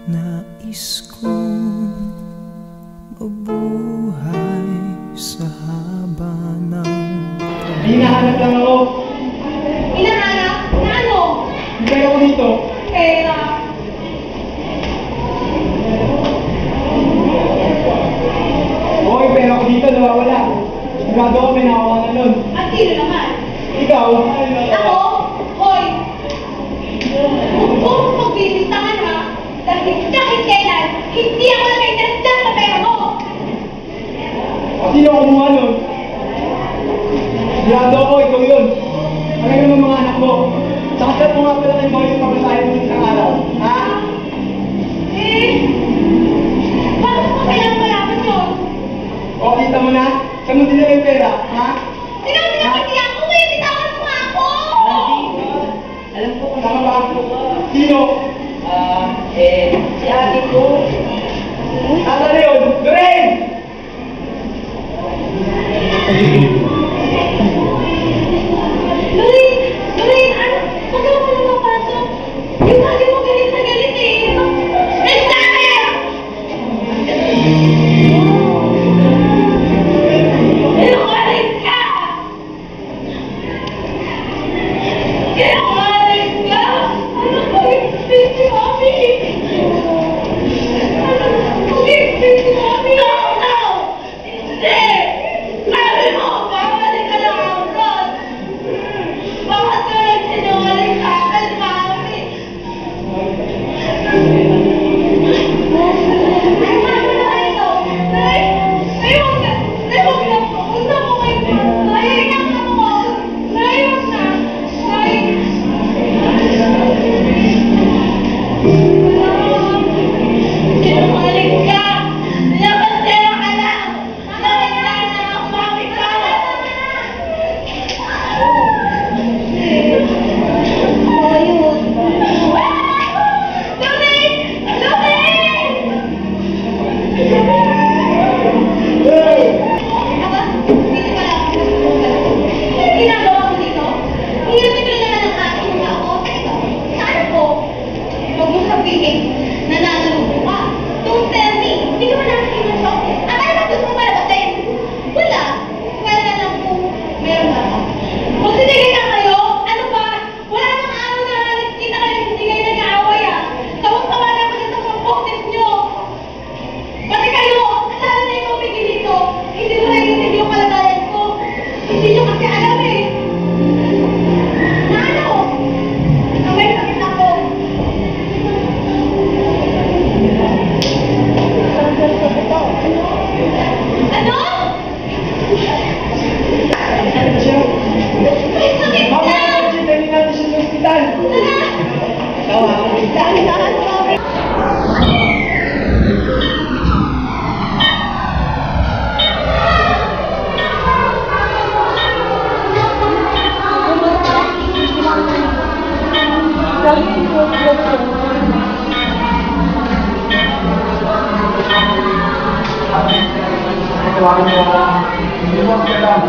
Nais kong mabuhay sa haba ng hinahanap lang ako. Hinahanap? Na ano? Yung pera ko dito. Pera. Oo, yung pera ko dito nawawala. Sigurado ako may nakawa na nun. At sino naman? Ikaw? Ako? Hoy! Huwag mong magbibintangan ha? Dahil kahit kailan, hindi ako nag-interest dyan sa pera mo! O sino kumuha nun? Sigurado ako, ikaw yun. Ano yung mga anak mo? Saka saan mo nga pala kayo mga yung pagkasahin mo isang araw? Ha? Eh, bakit mo kailangan malaman yun? O, kita mo na? Saan mo dinala yung pera? Ha? Sinabi na hindi ako, kaya bitawan mo ako! Alam ko kung tama ba? Sino? Si ate ko. Tama na yun! Lorraine! Lorraine, ano? Huwag ka naman mapasok. Yung lagi mo galit na galit eh. Esther! Sinungaling ka! Sinungaling ka! Ano ko yung si Mami? Ano ko yung si Mami? No! Hindi! Sabi mo, babalik ka ng abroad! Bakit ka nagsinungaling sa akin, Mami? Ay, ano na ito? Ay, huwag na! Ay, huwag na! Huwag na mo kayo! Ay, hinang na mo! Ay, huwag na! Ay! Sinungaling ka! Labandera ka lang! Labandera na ang Mami ka! Ayun! Lorraine! Lorraine! Aba, dito ka lang. Anong ginagawa mo dito? Hiyapin ko naman ang aking mga ako. Ito, saan ako? Huwag mong sabihin na naluloko ka. Don't tell me. Hindi ka ba nakikita ng shop? Akala ba gusto mo malabatin? Wala. Wala lang kung meron ba ako. Magsitigay na kayo? Ano ba? Wala nang araw na nakikita kayo hindi kayo nag-aaway ah. Tawag-tawa na ako dyan sa mga boses nyo. Pati kayo, sana na yung mabigil dito. Hindi mo naiintindi yung kalagayan ko. Hindi nyo kasi alam eh. Na ano? Ang may sakit ako. Ano? Siya? May sakit Mama, na! dali natin siya sa ospital. Tawa. Dahan-dahan, Mami. Tawagan mo ako. Hindi mo ako alam.